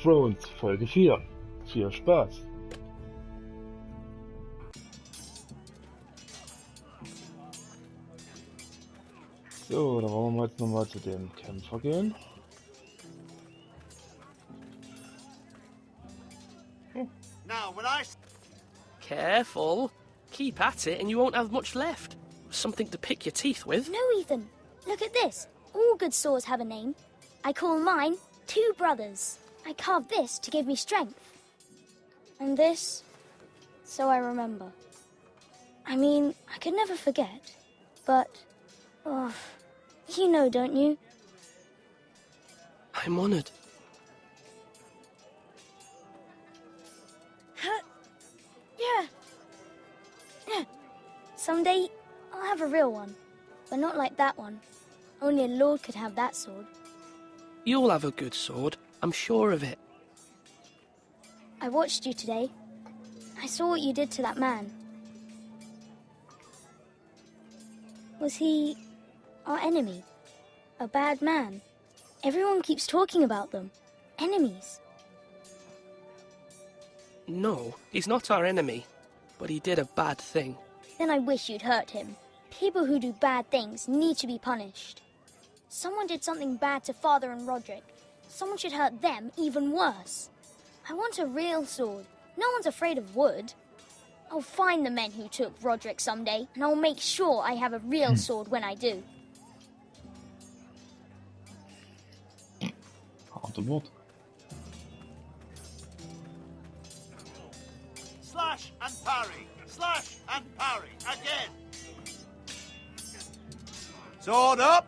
Thrones Folge 4. Viel Spaß! So, dann wollen wir jetzt nochmal zu dem Kämpfer gehen. Now, when I... Careful. Keep at it and you won't have much left. Something to pick your teeth with. No, Ethan. Look at this. All good swords have a name. I call mine Two Brothers. I carved this to give me strength. And this, so I remember. I mean, I could never forget. But, oh, you know, don't you? I'm honoured. Yeah. Yeah. Someday, I'll have a real one. But not like that one. Only a lord could have that sword. You'll have a good sword. I'm sure of it. I watched you today. I saw what you did to that man. Was he our enemy? A bad man? Everyone keeps talking about them. Enemies. No, he's not our enemy. But he did a bad thing. Then I wish you'd hurt him. People who do bad things need to be punished. Someone did something bad to Father and Roderick. Someone should hurt them even worse. I want a real sword. No one's afraid of wood. I'll find the men who took Roderick someday, and I'll make sure I have a real sword when I do. Harte Wort. Slash and parry. Slash and parry. Again. Sword up.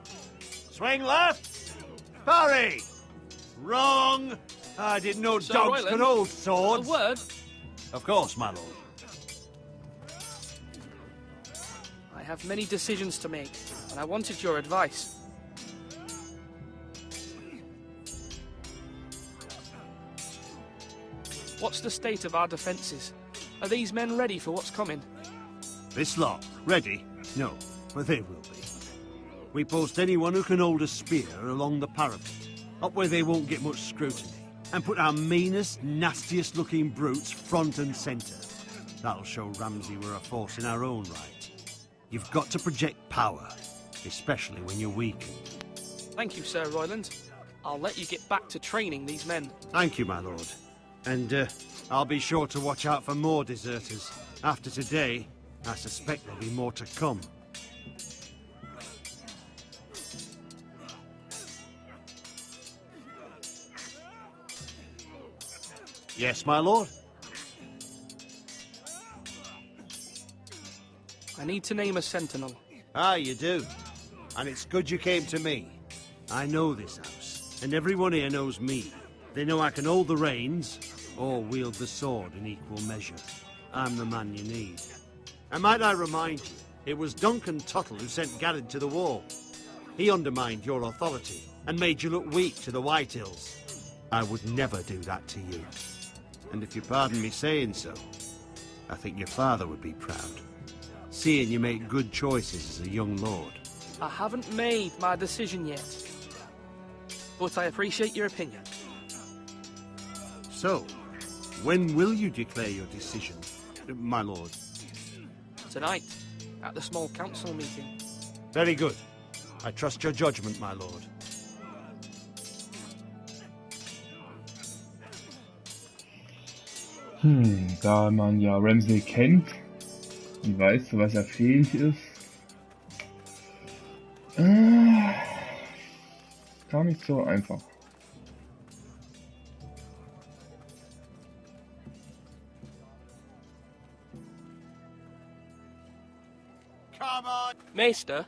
Swing left. Parry. Wrong. I didn't know Sir dogs Royland, could hold A swords. word? Of course, my lord. I have many decisions to make, and I wanted your advice. What's the state of our defences? Are these men ready for what's coming? This lot, ready? No, but they will be. We post anyone who can hold a spear along the parapet, up where they won't get much scrutiny, and put our meanest, nastiest looking brutes front and centre. That'll show Ramsay we're a force in our own right. You've got to project power, especially when you're weakened. Thank you, Sir Royland. I'll let you get back to training these men. Thank you, my lord. And I'll be sure to watch out for more deserters. After today, I suspect there'll be more to come. Yes, my lord? I need to name a sentinel. Ah, you do. And it's good you came to me. I know this house, and everyone here knows me. They know I can hold the reins, or wield the sword in equal measure. I'm the man you need. And might I remind you, it was Duncan Tuttle who sent Garrett to the wall. He undermined your authority, and made you look weak to the White Hills. I would never do that to you. And if you pardon me saying so, I think your father would be proud. Seeing you make good choices as a young lord. I haven't made my decision yet. But I appreciate your opinion. So, when will you declare your decision, my lord? Tonight, at the small council meeting. Very good. I trust your judgment, my lord. Da man ja Ramsay kennt und weiß, zu was er fähig ist, gar nicht so einfach. Come on! Maester,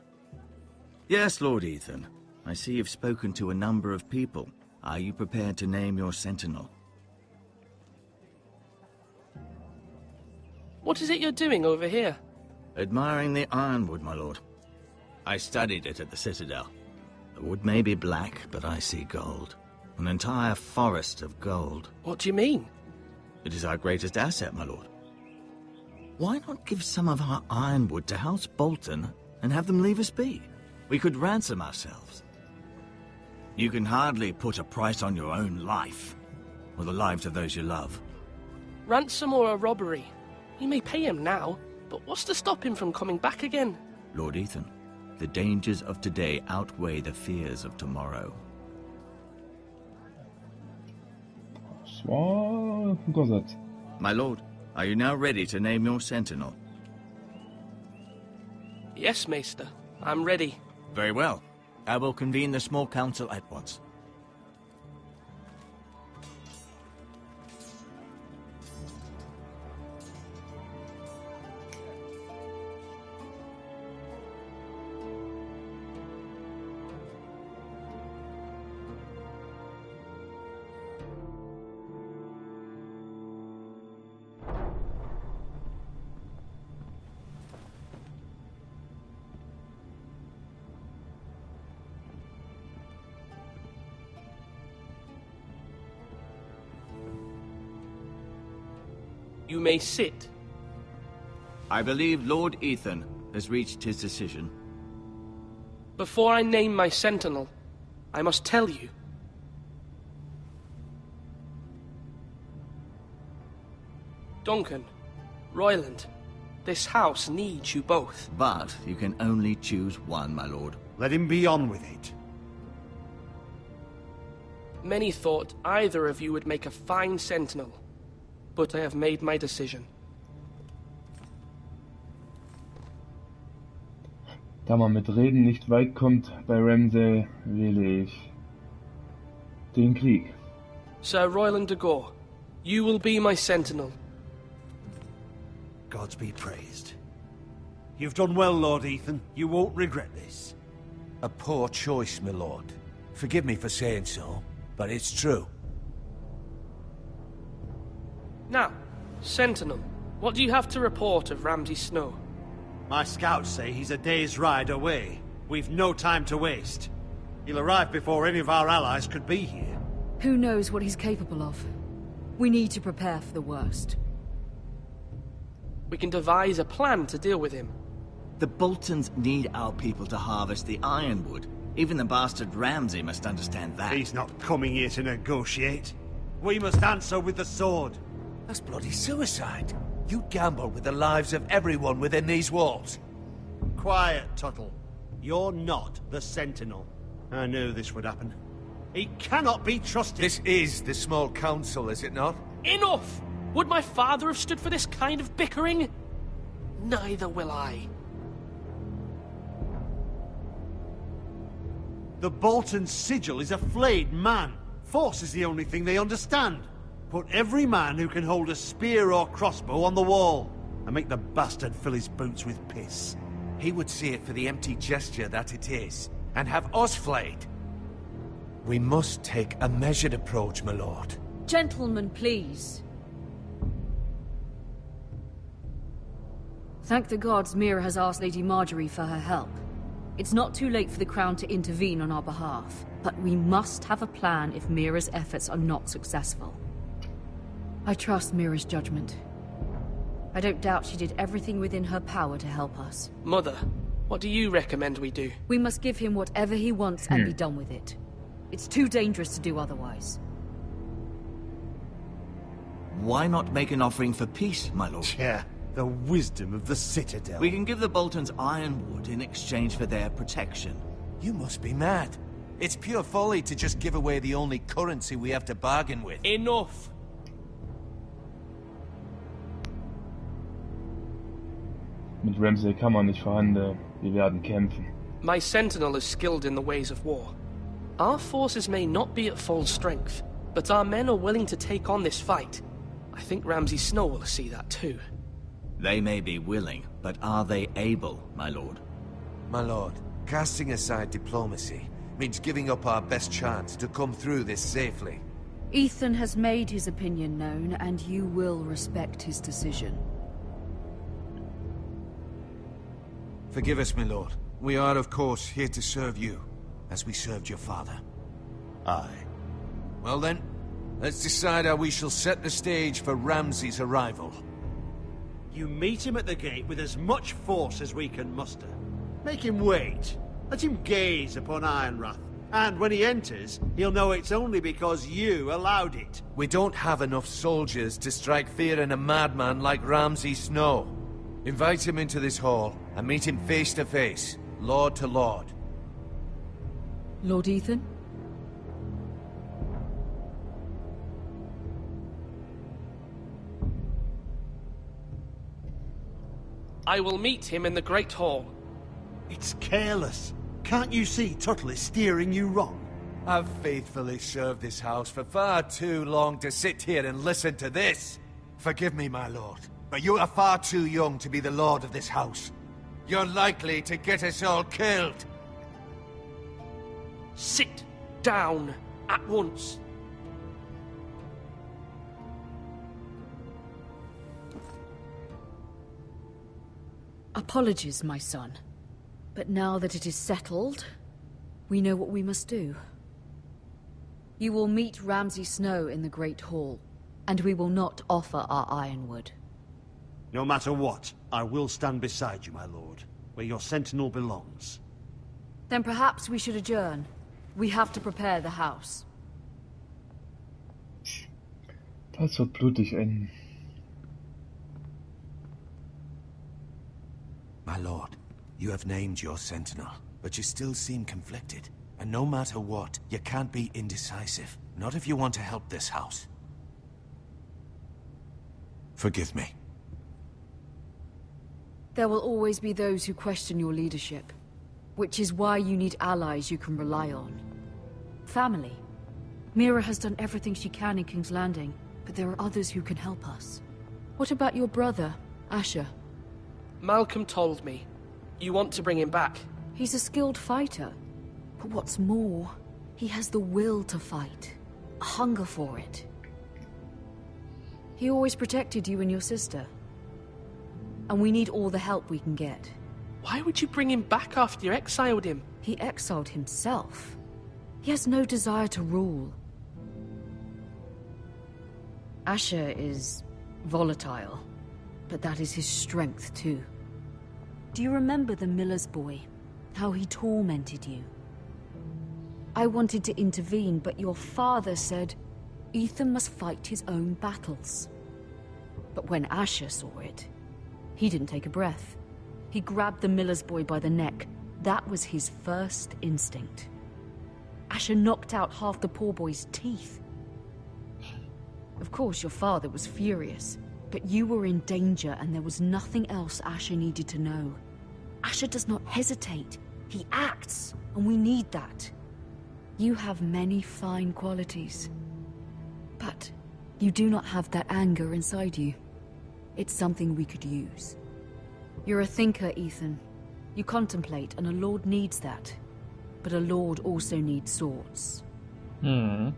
Yes, Lord Ethan. I see you've spoken to a number of people. Are you prepared to name your sentinel? what is it you're doing over here? Admiring the ironwood, my lord. I studied it at the Citadel. The wood may be black, but I see gold. An entire forest of gold. What do you mean? It is our greatest asset, my lord. Why not give some of our ironwood to House Bolton and have them leave us be? We could ransom ourselves. You can hardly put a price on your own life. or the lives of those you love? Ransom or a robbery? You may pay him now, but what's to stop him from coming back again? Lord Ethan, the dangers of today outweigh the fears of tomorrow. Das war ein guter Satz. My lord, are you now ready to name your sentinel? Yes, Maester. I'm ready. Very well. I will convene the small council at once. You may sit. I believe Lord Ethan has reached his decision. Before I name my sentinel, I must tell you. Duncan, Royland, this house needs you both. But you can only choose one, my lord. Let him be on with it. Many thought either of you would make a fine sentinel, but I have made my decision. Da man mit Reden nicht weit kommt bei Ramsay, wähle ich den Krieg. Sir Royland de Gore, you will be my sentinel. Gods be praised. You've done well, Lord Ethan. You won't regret this. A poor choice, my lord. Forgive me for saying so, but it's true. Now, sentinel, what do you have to report of Ramsay Snow? My scouts say he's a day's ride away. We've no time to waste. He'll arrive before any of our allies could be here. Who knows what he's capable of? We need to prepare for the worst. We can devise a plan to deal with him. The Boltons need our people to harvest the ironwood. Even the bastard Ramsay must understand that. He's not coming here to negotiate. We must answer with the sword. That's bloody suicide. You'd gamble with the lives of everyone within these walls. Quiet, Tuttle. You're not the Sentinel. I knew this would happen. He cannot be trusted. This is the small council, is it not? Enough! Would my father have stood for this kind of bickering? Neither will I. The Bolton sigil is a flayed man. Force is the only thing they understand. Put every man who can hold a spear or crossbow on the wall, and make the bastard fill his boots with piss. He would see it for the empty gesture that it is, and have us flayed. We must take a measured approach, my lord. Gentlemen, please. Thank the gods Mira has asked Lady Marjorie for her help. It's not too late for the Crown to intervene on our behalf, but we must have a plan if Mira's efforts are not successful. I trust Mira's judgment. I don't doubt she did everything within her power to help us. Mother, what do you recommend we do? We must give him whatever he wants and be done with it. It's too dangerous to do otherwise. Why not make an offering for peace, my lord? Yeah, the wisdom of the Citadel. We can give the Boltons ironwood in exchange for their protection. You must be mad. It's pure folly to just give away the only currency we have to bargain with. Enough! Mit Ramsay kann man nicht verhandeln. Wir werden kämpfen. My sentinel is skilled in the ways of war. Our forces may not be at full strength, but our men are willing to take on this fight. I think Ramsay Snow will see that too. They may be willing, but are they able, my lord? My lord, casting aside diplomacy means giving up our best chance to come through this safely. Ethan has made his opinion known, and you will respect his decision. Forgive us, my lord. We are, of course, here to serve you, as we served your father. Aye. Well then, let's decide how we shall set the stage for Ramsay's arrival. You meet him at the gate with as much force as we can muster. Make him wait. Let him gaze upon Ironrath, And when he enters, he'll know it's only because you allowed it. We don't have enough soldiers to strike fear in a madman like Ramsay Snow. Invite him into this hall and meet him face to face, lord to lord. Lord Ethan? I will meet him in the Great Hall. It's careless. Can't you see Tuttle is steering you wrong? I've faithfully served this house for far too long to sit here and listen to this. Forgive me, my lord, but you are far too young to be the lord of this house. You're likely to get us all killed. Sit down at once. Apologies, my son. But now that it is settled, we know what we must do. You will meet Ramsay Snow in the Great Hall, and we will not offer our ironwood. No matter what, I will stand beside you, my lord, where your sentinel belongs. Then perhaps we should adjourn. We have to prepare the house. Das wird blutig enden. My lord, you have named your sentinel, but you still seem conflicted. And no matter what, you can't be indecisive. Not if you want to help this house. Forgive me. There will always be those who question your leadership, which is why you need allies you can rely on. Family. Mira has done everything she can in King's Landing, but there are others who can help us. What about your brother, Asher? Malcolm told me. You want to bring him back? He's a skilled fighter. But what's more, he has the will to fight. A hunger for it. He always protected you and your sister. And we need all the help we can get. Why would you bring him back after you exiled him? He exiled himself. He has no desire to rule. Asher is volatile, but that is his strength too. Do you remember the miller's boy? How he tormented you? I wanted to intervene, but your father said Ethan must fight his own battles. But when Asher saw it, he didn't take a breath. He grabbed the miller's boy by the neck. That was his first instinct. Asher knocked out half the poor boy's teeth. Of course, your father was furious, but you were in danger and there was nothing else Asher needed to know. Asher does not hesitate. He acts, and we need that. You have many fine qualities, but you do not have that anger inside you. It's something we could use. You're a thinker, Ethan. You contemplate, and a lord needs that. But a lord also needs swords. Hm.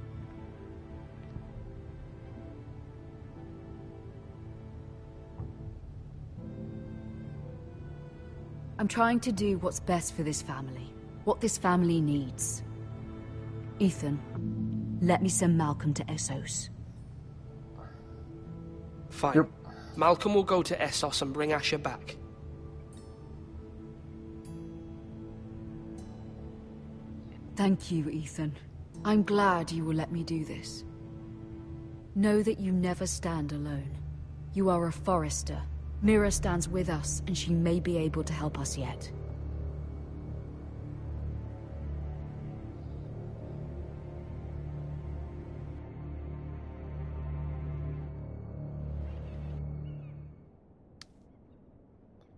I'm trying to do what's best for this family. What this family needs. Ethan, let me send Malcolm to Essos. Fine. Yep. Malcolm will go to Essos and bring Asher back. Thank you, Ethan. I'm glad you will let me do this. Know that you never stand alone. You are a Forester. Mira stands with us, and she may be able to help us yet.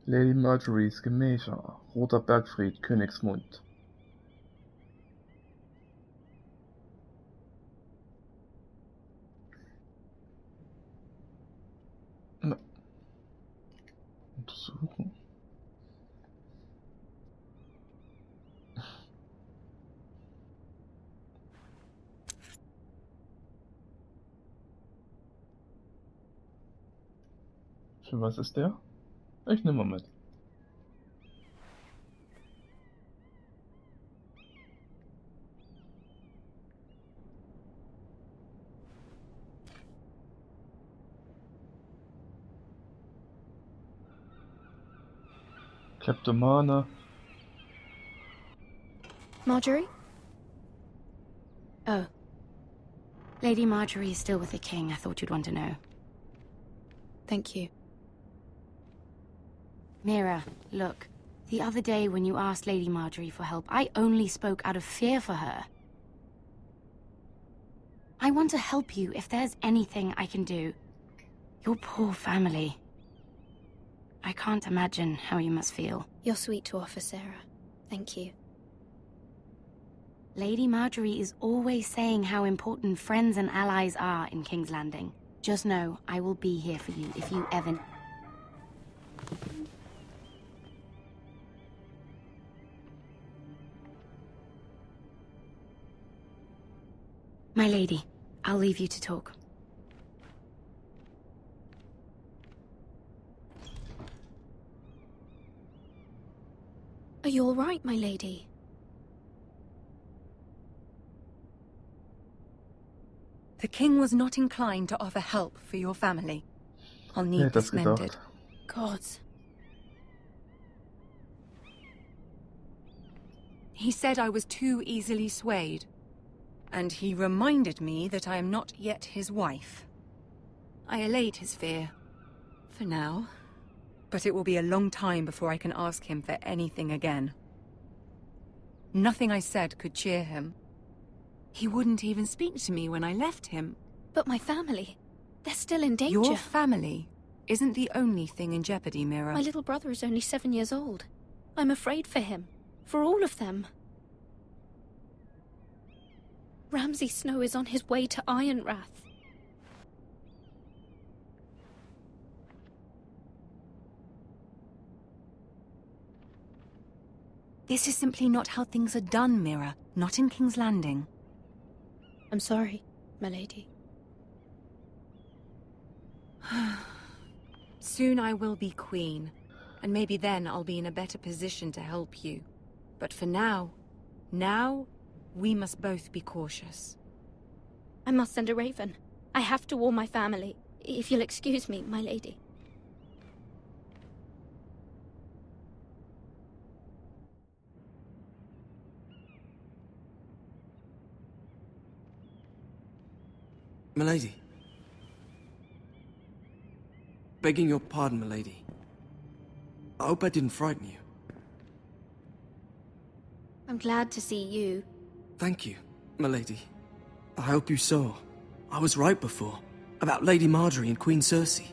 Lady Marjorie's Gemächer, Roter Bergfried, Königsmund. Na. Untersuchen. Für was ist der? Ich nehme mal mit. Kleptomane. Marjorie? Oh. Lady Marjorie is still with the king. I thought you'd want to know. Thank you. Mira, look. The other day when you asked Lady Marjorie for help, I only spoke out of fear for her. I want to help you if there's anything I can do. Your poor family. I can't imagine how you must feel. You're sweet to offer, Sarah. Thank you. Lady Marjorie is always saying how important friends and allies are in King's Landing. Just know, I will be here for you if you ever... My lady, I'll leave you to talk. Are you all right, my lady? The king was not inclined to offer help for your family. I'll need this mended. Gods. He said I was too easily swayed. And he reminded me that I am not yet his wife. I allayed his fear. For now. But it will be a long time before I can ask him for anything again. Nothing I said could cheer him. He wouldn't even speak to me when I left him. But my family, they're still in danger. Your family isn't the only thing in jeopardy, Mira. My little brother is only 7 years old. I'm afraid for him. For all of them. Ramsay Snow is on his way to Ironrath. This is simply not how things are done, Mira. Not in King's Landing. I'm sorry, my lady. Soon I will be queen, and maybe then I'll be in a better position to help you. But for now, we must both be cautious. I must send a raven. I have to warn my family. If you'll excuse me, my lady. Milady. Begging your pardon, milady. I hope I didn't frighten you. I'm glad to see you. Thank you, milady. I hope you saw. I was right before. About Lady Marjorie and Queen Cersei.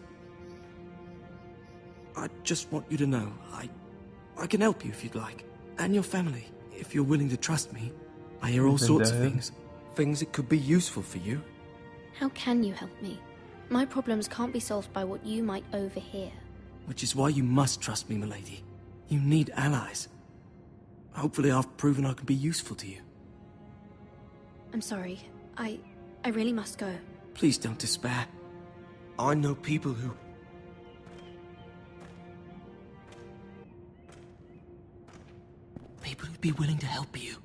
I just want you to know, I can help you if you'd like. And your family, if you're willing to trust me. I hear all sorts of things. Things that could be useful for you. How can you help me? My problems can't be solved by what you might overhear. Which is why you must trust me, milady. You need allies. Hopefully I've proven I can be useful to you. I'm sorry. I really must go. Please don't despair. I know people who... People who'd be willing to help you.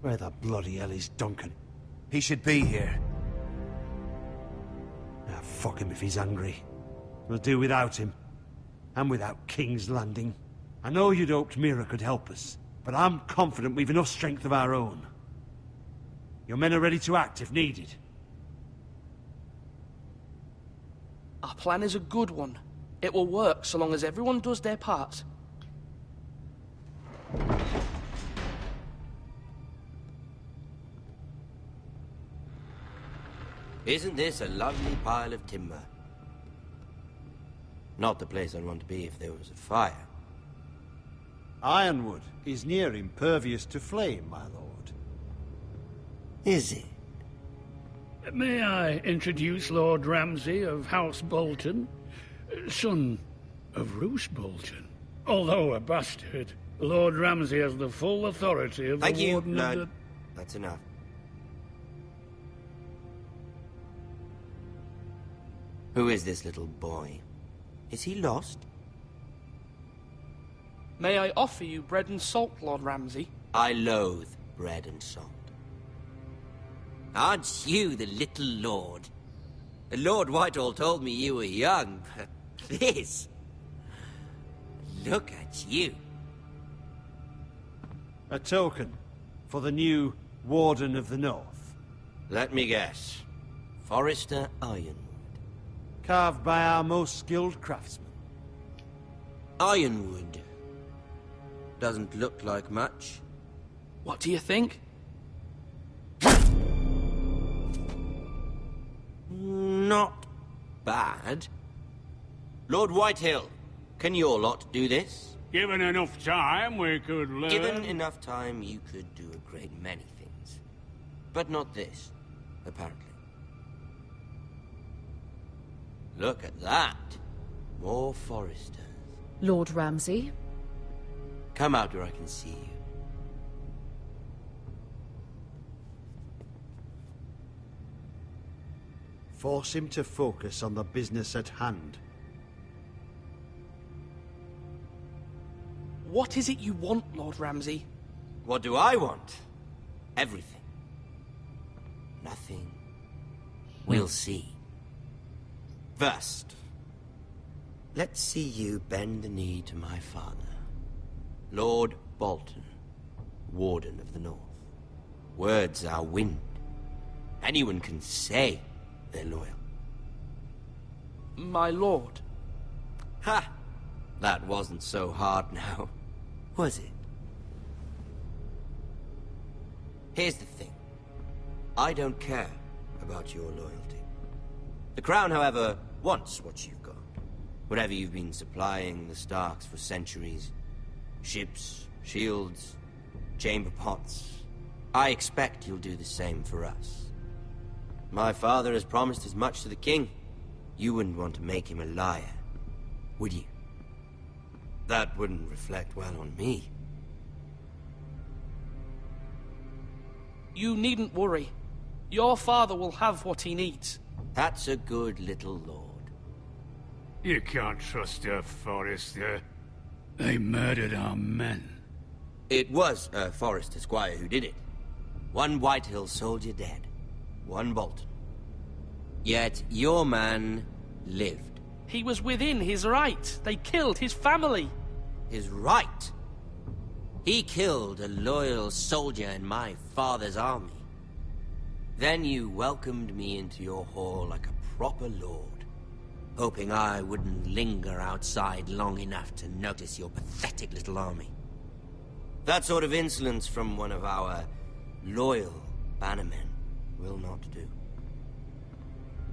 Where the bloody hell is Duncan? He should be here. Ah, fuck him if he's angry. We'll do without him. And without King's Landing. I know you'd hoped Mira could help us, but I'm confident we've enough strength of our own. Your men are ready to act if needed. Our plan is a good one. It will work so long as everyone does their part. Isn't this a lovely pile of timber? Not the place I'd want to be if there was a fire. Ironwood is near impervious to flame, my lord. Is it? May I introduce Lord Ramsay of House Bolton, son of Roose Bolton. Although a bastard, Lord Ramsay has the full authority of the Thank you, Warden of Lord. the... That's enough. Who is this little boy? Is he lost? May I offer you bread and salt, Lord Ramsay? I loathe bread and salt. Aren't you the little lord? Lord Whitehall told me you were young, but this... Look at you. A token for the new Warden of the North. Let me guess. Forrester Ironwood. Carved by our most skilled craftsmen. Ironwood. Doesn't look like much. What do you think? Not bad. Lord Whitehill, can your lot do this? Given enough time, we could learn... Given enough time, you could do a great many things. But not this, apparently. Look at that. More Foresters. Lord Ramsay? Come out where I can see you. Force him to focus on the business at hand. What is it you want, Lord Ramsay? What do I want? Everything. Nothing. We'll see. First, let's see you bend the knee to my father, Lord Bolton, Warden of the North. Words are wind. Anyone can say they're loyal. My lord. Ha! That wasn't so hard now, was it? Here's the thing. I don't care about your loyalty. The Crown, however, wants what you've got. Whatever you've been supplying the Starks for centuries. Ships, shields, chamber pots. I expect you'll do the same for us. My father has promised as much to the king. You wouldn't want to make him a liar, would you? That wouldn't reflect well on me. You needn't worry. Your father will have what he needs. That's a good little lord. You can't trust her, Forrester. They murdered our men. It was a Forrester squire who did it. One Whitehill soldier dead. One Bolton. Yet your man lived. He was within his right. They killed his family. His right? He killed a loyal soldier in my father's army. Then you welcomed me into your hall like a proper lord, hoping I wouldn't linger outside long enough to notice your pathetic little army. That sort of insolence from one of our loyal bannermen will not do.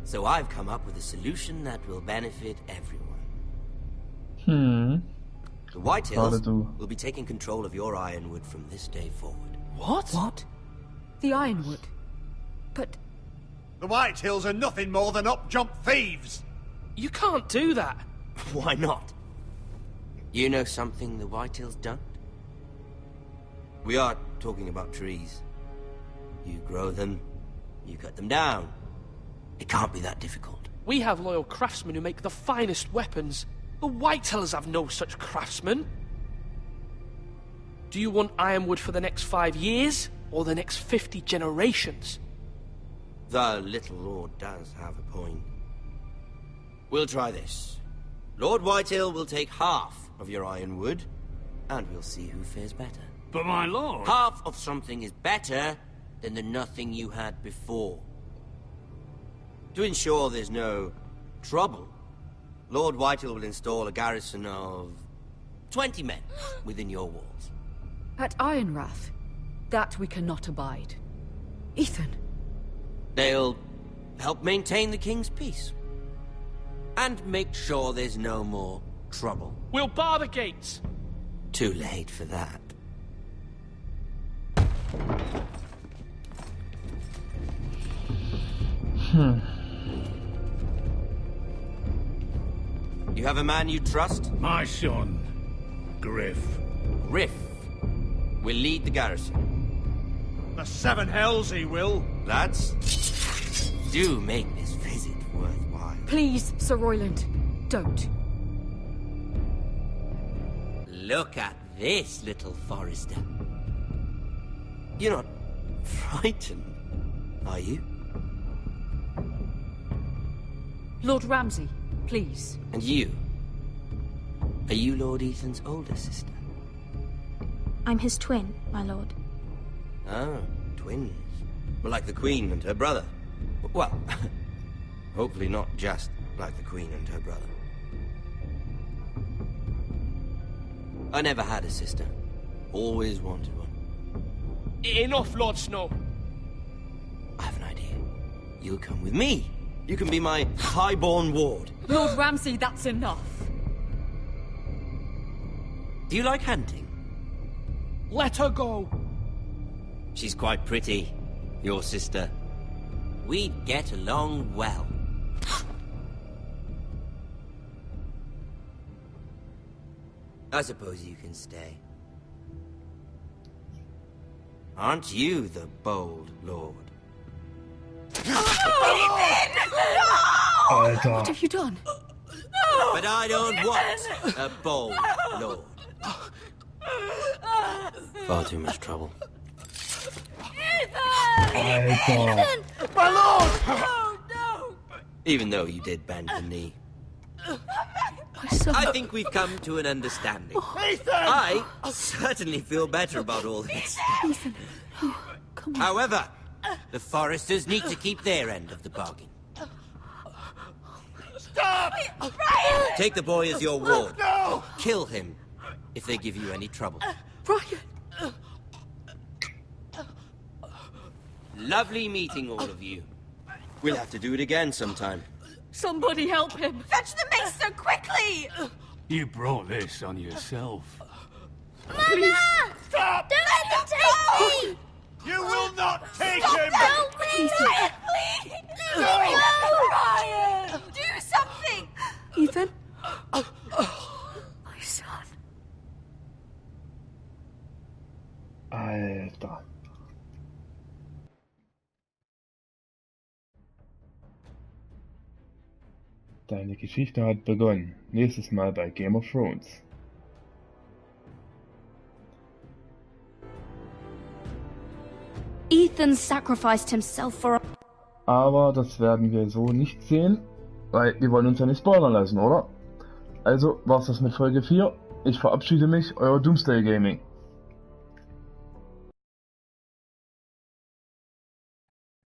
So I've come up with a solution that will benefit everyone. The Whitehills will be taking control of your Ironwood from this day forward. What? What? The Ironwood? But... The Whitehills are nothing more than up-jump thieves! You can't do that. Why not? You know something the Whitehills don't? We are talking about trees. You grow them, you cut them down. It can't be that difficult. We have loyal craftsmen who make the finest weapons. The Whitehills have no such craftsmen. Do you want Ironwood for the next 5 years, or the next 50 generations? The little lord does have a point. We'll try this. Lord Whitehill will take half of your Ironwood, and we'll see who fares better. But my lord... Half of something is better than the nothing you had before. To ensure there's no trouble, Lord Whitehill will install a garrison of 20 men within your walls. At Ironrath? That we cannot abide. Ethan! They'll help maintain the king's peace. And make sure there's no more trouble. We'll bar the gates! Too late for that. You have a man you trust? My son, Griff. Riff will lead the garrison. The seven hells he will. Lads, do make this visit worthwhile. Please, Sir Royland, don't. Look at this, little Forester. You're not frightened, are you? Lord Ramsay, please. And you? Are you Lord Ethan's older sister? I'm his twin, my lord. Ah, twins. Well, like the Queen and her brother. Well, hopefully not just like the Queen and her brother. I never had a sister. Always wanted one. Enough, Lord Snow. I have an idea. You'll come with me. You can be my highborn ward. Lord Ramsay, that's enough. Do you like hunting? Let her go. She's quite pretty, your sister. We'd get along well. I suppose you can stay. Aren't you the bold lord? Alter. What have you done? But I don't want a bold lord. Far too much trouble. Alter. My lord! Oh, no! Even though you did bend the knee. My son. I think we've come to an understanding. Ethan! I certainly feel better about all this. Ethan. Oh, come on. However, the Foresters need to keep their end of the bargain. Stop! Take the boy as your ward. No! Kill him if they give you any trouble. Brian! Lovely meeting all of you. We'll have to do it again sometime. Somebody help him! Fetch the maester quickly! You brought this on yourself. Please! Stop! Don't let them take me! You will not take Stop him! that! Please! Brian, please! No! Brian! Do something! Ethan? My son. Alter. Deine Geschichte hat begonnen. Nächstes Mal bei Game of Thrones. Ethan sacrificed himself for... Aber das werden wir so nicht sehen, weil wir wollen uns ja nicht spoilern lassen, oder? Also war's das mit Folge 4. Ich verabschiede mich, euer Doomsday Gaming.